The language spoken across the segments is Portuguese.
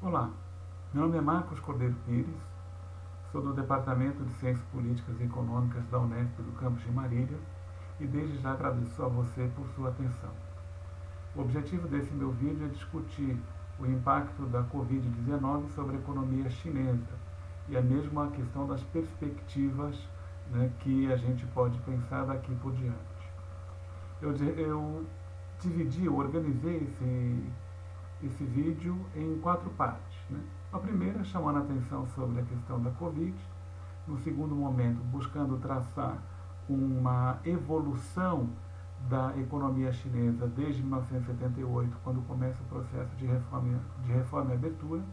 Olá, meu nome é Marcos Cordeiro Pires, sou do Departamento de Ciências Políticas e Econômicas da Unesp do campus de Marília e desde já agradeço a você por sua atenção. O objetivo desse meu vídeo é discutir o impacto da Covid-19 sobre a economia chinesa e a mesma questão das perspectivas, que a gente pode pensar daqui por diante. Eu organizei esse vídeo em 4 partes. A primeira, chamando a atenção sobre a questão da Covid. No segundo momento, buscando traçar uma evolução da economia chinesa desde 1978, quando começa o processo de reforma e abertura.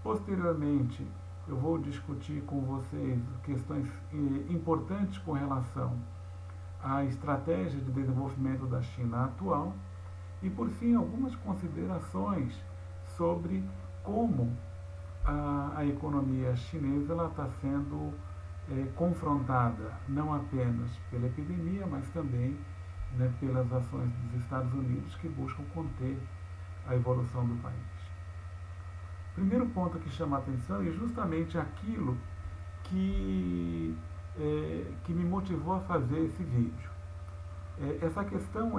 Posteriormente, eu vou discutir com vocês questões importantes com relação à estratégia de desenvolvimento da China atual. E, por fim, algumas considerações sobre como a economia chinesa está sendo confrontada não apenas pela epidemia, mas também pelas ações dos Estados Unidos que buscam conter a evolução do país. O primeiro ponto que chama a atenção é justamente aquilo que me motivou a fazer esse vídeo. Essa questão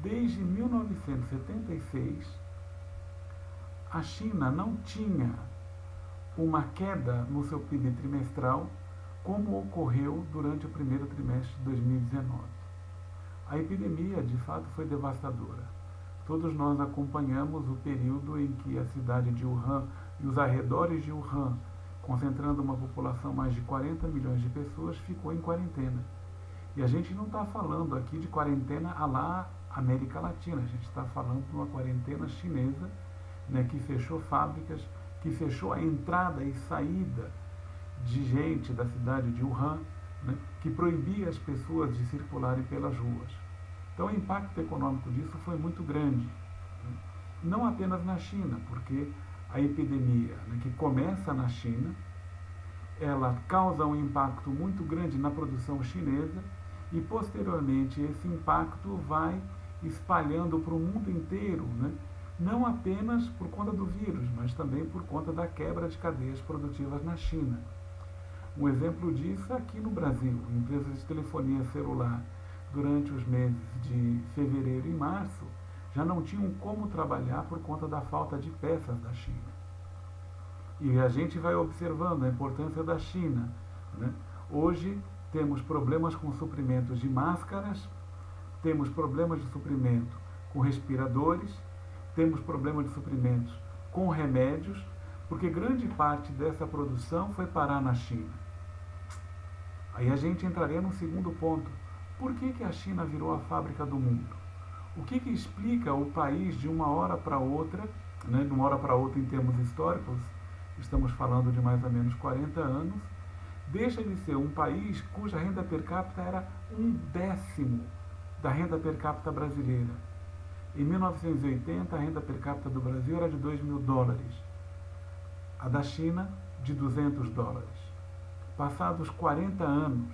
desde 1976, a China não tinha uma queda no seu PIB trimestral como ocorreu durante o primeiro trimestre de 2019. A epidemia, de fato, foi devastadora. Todos nós acompanhamos o período em que a cidade de Wuhan e os arredores de Wuhan, concentrando uma população mais de 40 milhões de pessoas, ficou em quarentena. E a gente não está falando aqui de quarentena à la América Latina, a gente está falando de uma quarentena chinesa, que fechou fábricas, que fechou a entrada e saída de gente da cidade de Wuhan, que proibia as pessoas de circularem pelas ruas. Então o impacto econômico disso foi muito grande, não apenas na China, porque a epidemia que começa na China, ela causa um impacto muito grande na produção chinesa e posteriormente esse impacto vai espalhando para o mundo inteiro, não apenas por conta do vírus, mas também por conta da quebra de cadeias produtivas na China. Um exemplo disso é aqui no Brasil. Empresas de telefonia celular, durante os meses de fevereiro e março, já não tinham como trabalhar por conta da falta de peças da China. E a gente vai observando a importância da China. Hoje temos problemas com suprimentos de máscaras, temos problemas de suprimento com respiradores, temos problemas de suprimentos com remédios, porque grande parte dessa produção foi parar na China. Aí a gente entraria no segundo ponto. Por que a China virou a fábrica do mundo? O que explica o país de uma hora para outra, de uma hora para outra em termos históricos, estamos falando de mais ou menos 40 anos, deixa de ser um país cuja renda per capita era 1/10 da renda per capita brasileira. Em 1980, a renda per capita do Brasil era de $2.000, a da China de $200. Passados 40 anos,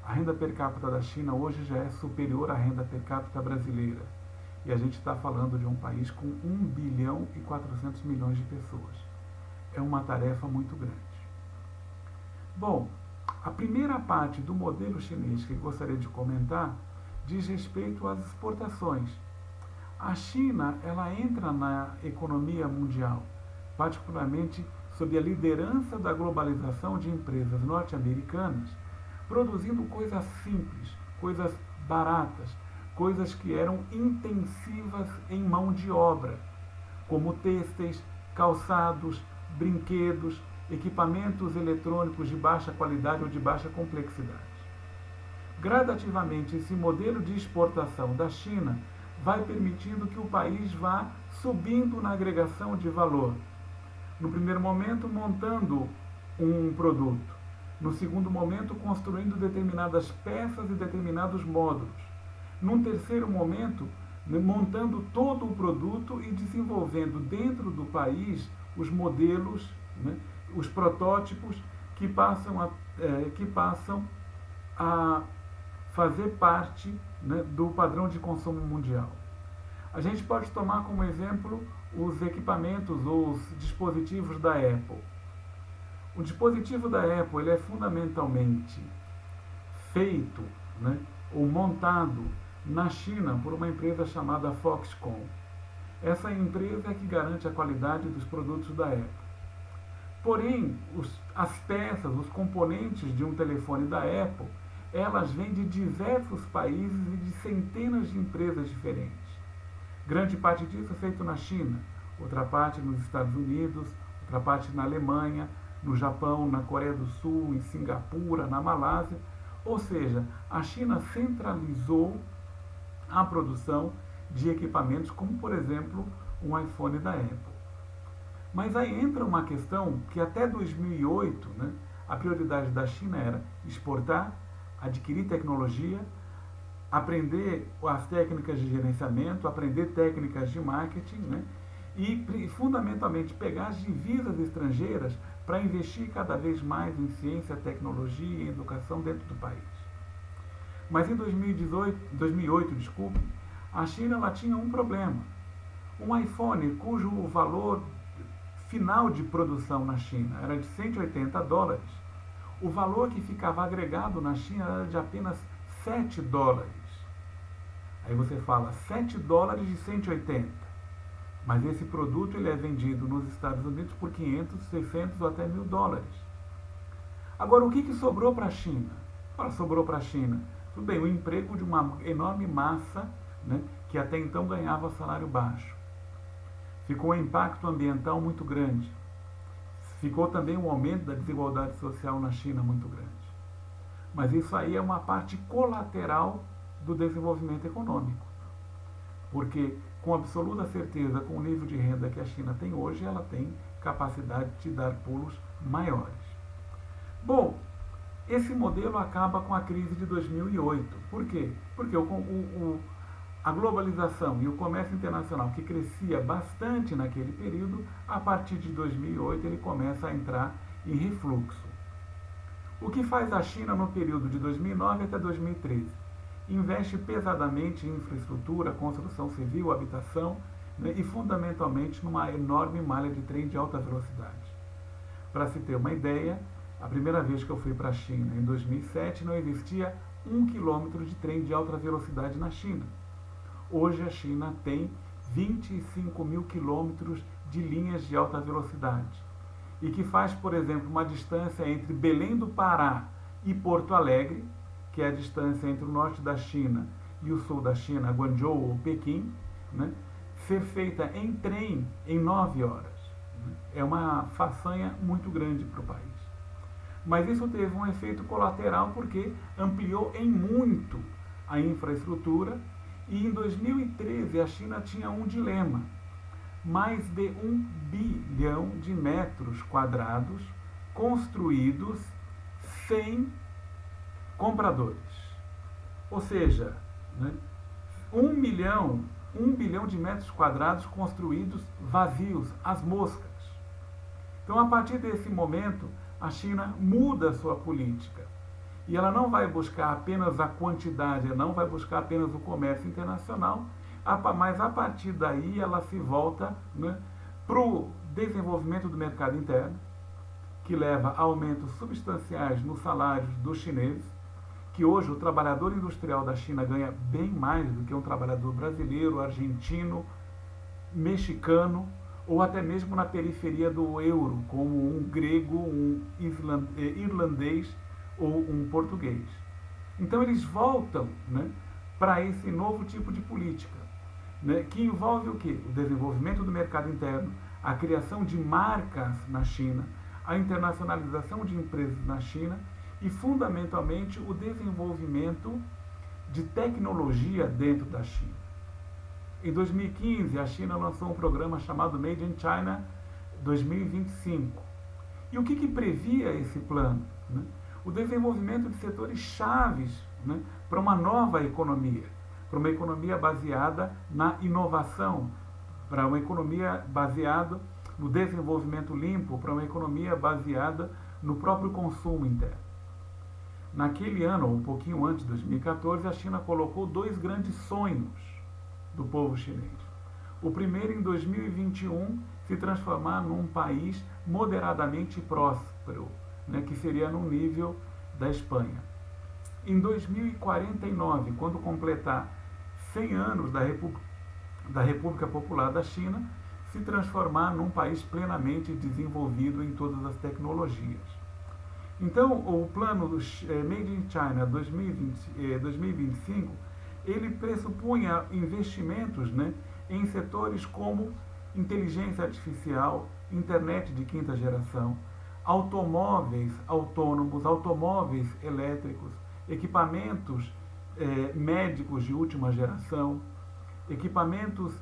a renda per capita da China hoje já é superior à renda per capita brasileira. E a gente está falando de um país com 1.400 bilhões de pessoas. É uma tarefa muito grande. Bom, a primeira parte do modelo chinês que gostaria de comentar diz respeito às exportações. A China, ela entra na economia mundial, particularmente sob a liderança da globalização de empresas norte-americanas, produzindo coisas simples, coisas baratas, coisas que eram intensivas em mão de obra, como têxteis, calçados, brinquedos, equipamentos eletrônicos de baixa qualidade ou de baixa complexidade. Gradativamente, esse modelo de exportação da China vai permitindo que o país vá subindo na agregação de valor. No primeiro momento, montando um produto. No segundo momento, construindo determinadas peças e determinados módulos. Num terceiro momento, montando todo o produto e desenvolvendo dentro do país os modelos, os protótipos que passam a fazer parte do padrão de consumo mundial. A gente pode tomar como exemplo os equipamentos ou os dispositivos da Apple. O dispositivo da Apple ele é fundamentalmente feito, né, ou montado na China por uma empresa chamada Foxconn. Essa empresa é que garante a qualidade dos produtos da Apple. Porém, as peças, os componentes de um telefone da Apple, elas vêm de diversos países e de centenas de empresas diferentes. Grande parte disso é feito na China, outra parte nos Estados Unidos, outra parte na Alemanha, no Japão, na Coreia do Sul, em Singapura, na Malásia. Ou seja, a China centralizou a produção de equipamentos como, por exemplo, um iPhone da Apple. Mas aí entra uma questão que até 2008, né, a prioridade da China era exportar, adquirir tecnologia, aprender as técnicas de gerenciamento, aprender técnicas de marketing, né, e fundamentalmente pegar as divisas estrangeiras para investir cada vez mais em ciência, tecnologia e educação dentro do país. Mas em 2008, a China ela tinha um problema. Um iPhone cujo valor final de produção na China era de $180, o valor que ficava agregado na China era de apenas $7. Aí você fala, $7 de 180. Mas esse produto ele é vendido nos Estados Unidos por 500, 600 ou até $1.000. Agora, o que sobrou para a China? Sobrou para a China, tudo bem, o emprego de uma enorme massa, né, que até então ganhava salário baixo. Ficou um impacto ambiental muito grande. Ficou também um aumento da desigualdade social na China muito grande. Mas isso aí é uma parte colateral do desenvolvimento econômico. Porque, com absoluta certeza, com o nível de renda que a China tem hoje, ela tem capacidade de dar pulos maiores. Bom, esse modelo acaba com a crise de 2008. Por quê? Porque a globalização e o comércio internacional, que crescia bastante naquele período, a partir de 2008 ele começa a entrar em refluxo. O que faz a China no período de 2009 até 2013? Investe pesadamente em infraestrutura, construção civil, habitação, né, e fundamentalmente numa enorme malha de trem de alta velocidade. Para se ter uma ideia, a primeira vez que eu fui para a China, em 2007, não existia 1 quilômetro de trem de alta velocidade na China. Hoje a China tem 25 mil quilômetros de linhas de alta velocidade. E que faz, por exemplo, uma distância entre Belém do Pará e Porto Alegre, que é a distância entre o norte da China e o sul da China, Guangzhou ou Pequim, né, ser feita em trem em 9 horas. É uma façanha muito grande para o país. Mas isso teve um efeito colateral porque ampliou em muito a infraestrutura. E em 2013 a China tinha um dilema: mais de 1 bilhão de metros quadrados construídos sem compradores. Ou seja, né, 1 bilhão de metros quadrados construídos vazios, às moscas. Então, a partir desse momento, a China muda a sua política. E ela não vai buscar apenas a quantidade, ela não vai buscar apenas o comércio internacional, mas a partir daí ela se volta, né, para o desenvolvimento do mercado interno, que leva a aumentos substanciais nos salários dos chineses, que hoje o trabalhador industrial da China ganha bem mais do que um trabalhador brasileiro, argentino, mexicano, ou até mesmo na periferia do euro, como um grego, um irlandês, ou um português. Então eles voltam, né, para esse novo tipo de política, né, que envolve o quê? O desenvolvimento do mercado interno, a criação de marcas na China, a internacionalização de empresas na China e, fundamentalmente, o desenvolvimento de tecnologia dentro da China. Em 2015, a China lançou um programa chamado Made in China 2025. E o que previa esse plano? Né? O desenvolvimento de setores chaves, né, para uma nova economia, para uma economia baseada na inovação, para uma economia baseada no desenvolvimento limpo, para uma economia baseada no próprio consumo interno. Naquele ano, ou um pouquinho antes de 2014, a China colocou 2 grandes sonhos do povo chinês. O primeiro, em 2021, se transformar num país moderadamente próspero, né, que seria no nível da Espanha. Em 2049, quando completar 100 anos da República Popular da China, se transformar num país plenamente desenvolvido em todas as tecnologias. Então, o plano do Made in China 2025, ele pressupunha investimentos, né, em setores como inteligência artificial, internet de quinta geração, automóveis autônomos, automóveis elétricos, equipamentos médicos de última geração, equipamentos,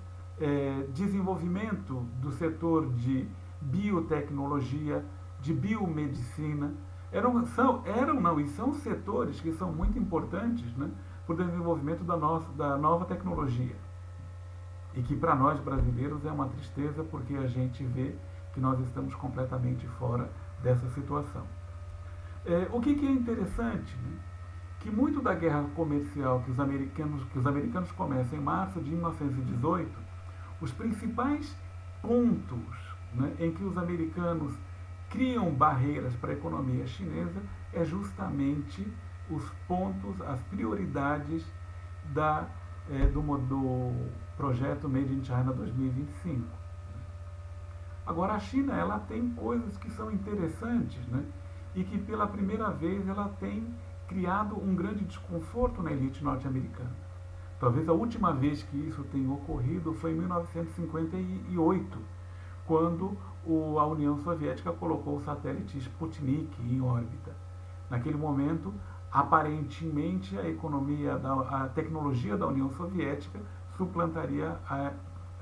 desenvolvimento do setor de biotecnologia, de biomedicina. E são setores que são muito importantes, né, para o desenvolvimento da nova tecnologia. E que para nós brasileiros é uma tristeza, porque a gente vê que nós estamos completamente fora dessa situação. O que é interessante, né? Que muito da guerra comercial que os americanos começam em março de 1918, os principais pontos, né, em que os americanos criam barreiras para a economia chinesa é justamente os pontos, as prioridades do projeto Made in China 2025. Agora, a China, ela tem coisas que são interessantes, né, e que pela primeira vez ela tem criado um grande desconforto na elite norte-americana. Talvez a última vez que isso tenha ocorrido foi em 1958, quando a União Soviética colocou o satélite Sputnik em órbita. Naquele momento, aparentemente, a tecnologia da União Soviética suplantaria a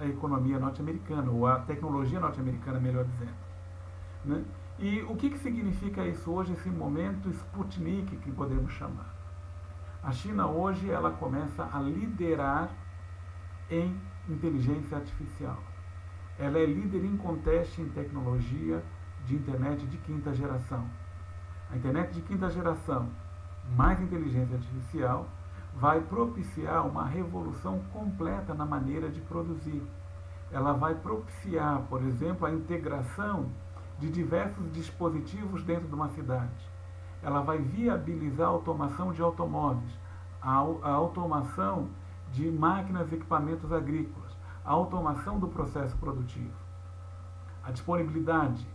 economia norte-americana, ou a tecnologia norte-americana, melhor dizendo, né? E o que significa isso hoje, esse momento Sputnik, que podemos chamar? A China hoje ela começa a liderar em inteligência artificial. Ela é líder inconteste em tecnologia de internet de quinta geração. A internet de quinta geração, mais inteligência artificial, vai propiciar uma revolução completa na maneira de produzir. Ela vai propiciar, por exemplo, a integração de diversos dispositivos dentro de uma cidade. Ela vai viabilizar a automação de automóveis, a automação de máquinas e equipamentos agrícolas, a automação do processo produtivo. A disponibilidade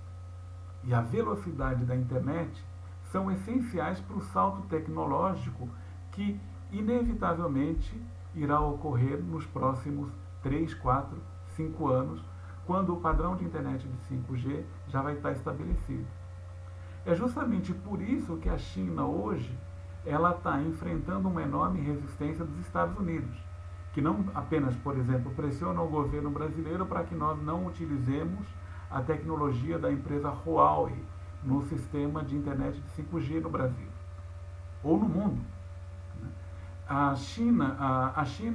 e a velocidade da internet são essenciais para o salto tecnológico que, inevitavelmente, irá ocorrer nos próximos 3, 4, 5 anos, quando o padrão de internet de 5G já vai estar estabelecido. É justamente por isso que a China hoje ela está enfrentando uma enorme resistência dos Estados Unidos, que não apenas, por exemplo, pressiona o governo brasileiro para que nós não utilizemos a tecnologia da empresa Huawei no sistema de internet de 5G no Brasil, ou no mundo. A China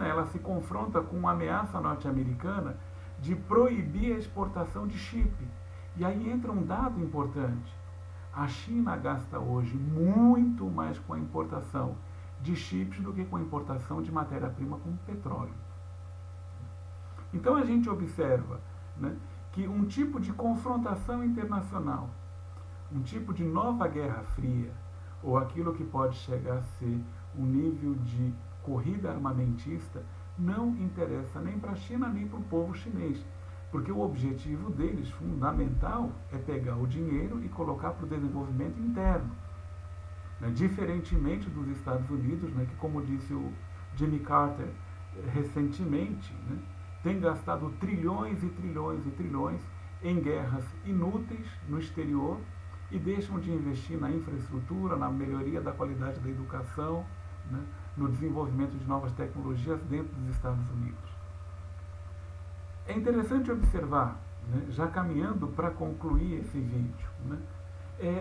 ela se confronta com uma ameaça norte-americana de proibir a exportação de chip. E aí entra um dado importante. A China gasta hoje muito mais com a importação de chips do que com a importação de matéria-prima como petróleo. Então a gente observa, né, que um tipo de confrontação internacional, um tipo de nova Guerra Fria, ou aquilo que pode chegar a ser um nível de corrida armamentista, não interessa nem para a China nem para o povo chinês, porque o objetivo deles, fundamental, é pegar o dinheiro e colocar para o desenvolvimento interno. Né? Diferentemente dos Estados Unidos, né, que, como disse o Jimmy Carter recentemente, né, tem gastado trilhões e trilhões e trilhões em guerras inúteis no exterior e deixam de investir na infraestrutura, na melhoria da qualidade da educação, né, no desenvolvimento de novas tecnologias dentro dos Estados Unidos. É interessante observar, né, já caminhando para concluir esse vídeo, né,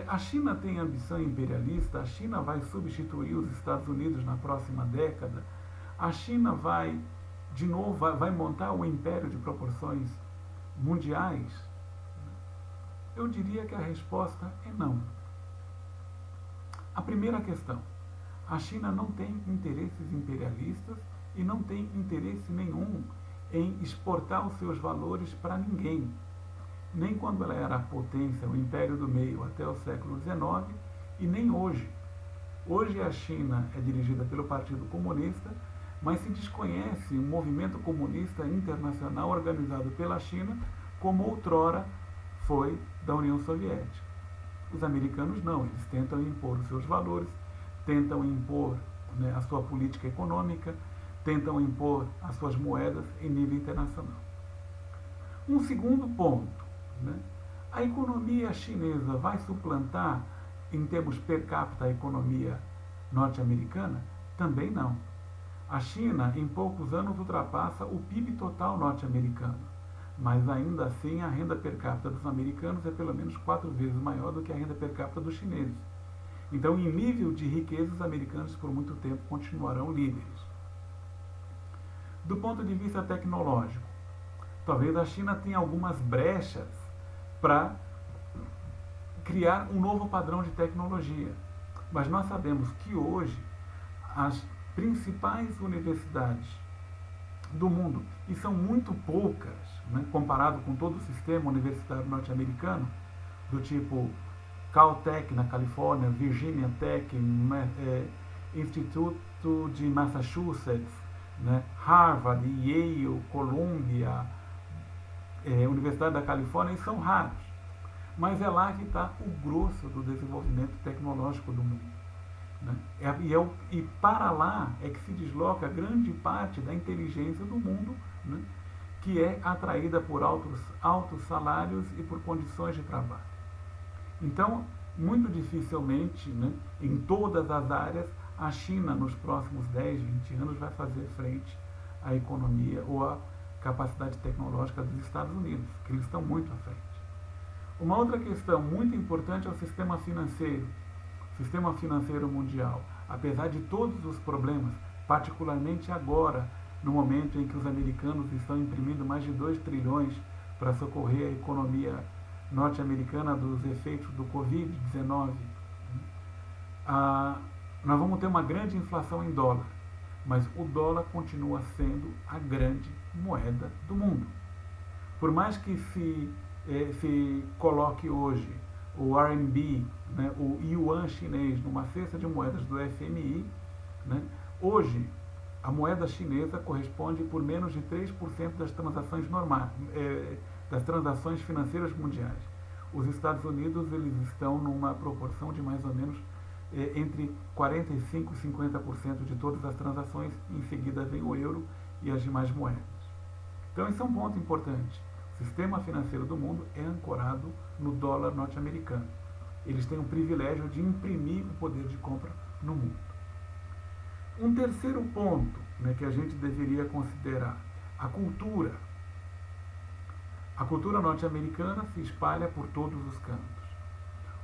a China tem ambição imperialista, a China vai substituir os Estados Unidos na próxima década, a China vai, de novo, vai montar um império de proporções mundiais? Eu diria que a resposta é não. A primeira questão, a China não tem interesses imperialistas e não tem interesse nenhum em exportar os seus valores para ninguém. Nem quando ela era a potência, o Império do Meio, até o século XIX, e nem hoje. Hoje a China é dirigida pelo Partido Comunista, mas se desconhece um movimento comunista internacional organizado pela China, como outrora foi da União Soviética. Os americanos não, eles tentam impor os seus valores, tentam impor, né, a sua política econômica, tentam impor as suas moedas em nível internacional. Um segundo ponto, né, a economia chinesa vai suplantar, em termos per capita, a economia norte-americana? Também não. A China, em poucos anos, ultrapassa o PIB total norte-americano, mas ainda assim a renda per capita dos americanos é pelo menos 4 vezes maior do que a renda per capita dos chineses. Então, em nível de riqueza, os americanos por muito tempo continuarão líderes. Do ponto de vista tecnológico, talvez a China tenha algumas brechas para criar um novo padrão de tecnologia. Mas nós sabemos que hoje as principais universidades do mundo, e são muito poucas, né, comparado com todo o sistema universitário norte-americano, do tipo Caltech na Califórnia, Virginia Tech, Instituto de Massachusetts, né, Harvard, Yale, Columbia, Universidade da Califórnia, e são raros. Mas é lá que está o grosso do desenvolvimento tecnológico do mundo. Né? E para lá é que se desloca grande parte da inteligência do mundo, né, que é atraída por altos salários e por condições de trabalho. Então, muito dificilmente, né, em todas as áreas, a China, nos próximos 10, 20 anos, vai fazer frente à economia ou à capacidade tecnológica dos Estados Unidos, que eles estão muito à frente. Uma outra questão muito importante é o sistema financeiro. O sistema financeiro mundial, apesar de todos os problemas, particularmente agora, no momento em que os americanos estão imprimindo mais de 2 trilhões para socorrer a economia norte-americana dos efeitos do Covid-19, nós vamos ter uma grande inflação em dólar, mas o dólar continua sendo a grande moeda do mundo. Por mais que se coloque hoje o RMB, né, o yuan chinês, numa cesta de moedas do FMI, né, hoje a moeda chinesa corresponde por menos de 3% das transações normais, das transações financeiras mundiais. Os Estados Unidos, eles estão numa proporção de mais ou menos entre 45% e 50% de todas as transações. Em seguida vem o euro e as demais moedas. Então esse é um ponto importante. O sistema financeiro do mundo é ancorado no dólar norte-americano. Eles têm o privilégio de imprimir o poder de compra no mundo. Um terceiro ponto, né, que a gente deveria considerar, a cultura. A cultura norte-americana se espalha por todos os cantos.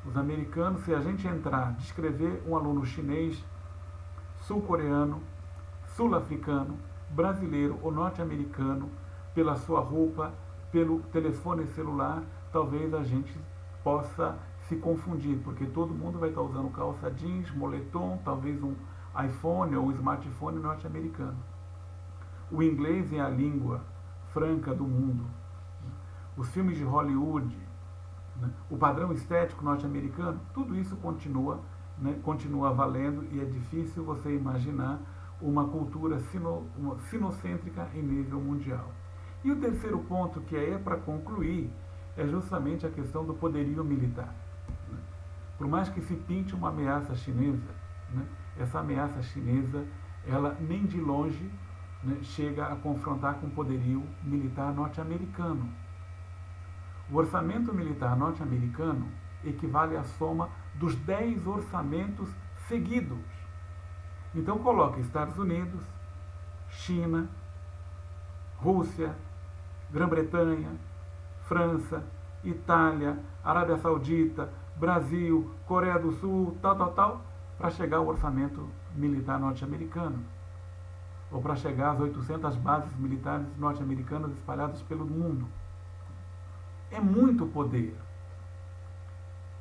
Os americanos, se a gente entrar, descrever um aluno chinês, sul-coreano, sul-africano, brasileiro ou norte-americano, pela sua roupa, pelo telefone celular, talvez a gente possa se confundir, porque todo mundo vai estar usando calça jeans, moletom, talvez um iPhone ou um smartphone norte-americano. O inglês é a língua franca do mundo. Os filmes de Hollywood, né, o padrão estético norte-americano, tudo isso continua, né, continua valendo, e é difícil você imaginar uma cultura sinocêntrica em nível mundial. E o terceiro ponto, que é para concluir, é justamente a questão do poderio militar. Né? Por mais que se pinte uma ameaça chinesa, né, essa ameaça chinesa, ela nem de longe, né, chega a confrontar com o poderio militar norte-americano. O orçamento militar norte-americano equivale à soma dos 10 orçamentos seguidos. Então coloca Estados Unidos, China, Rússia, Grã-Bretanha, França, Itália, Arábia Saudita, Brasil, Coreia do Sul, tal, para chegar ao orçamento militar norte-americano. Ou para chegar às 800 bases militares norte-americanas espalhadas pelo mundo. É muito poder.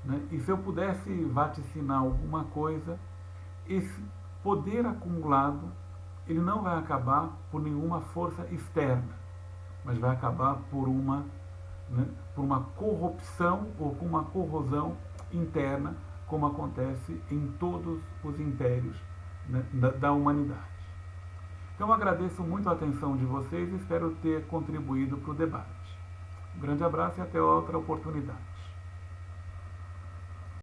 Né? E se eu pudesse vaticinar alguma coisa, esse poder acumulado, ele não vai acabar por nenhuma força externa. mas vai acabar por por uma corrupção ou com uma corrosão interna, como acontece em todos os impérios, né, da humanidade. Então agradeço muito a atenção de vocês e espero ter contribuído para o debate. Um grande abraço e até outra oportunidade.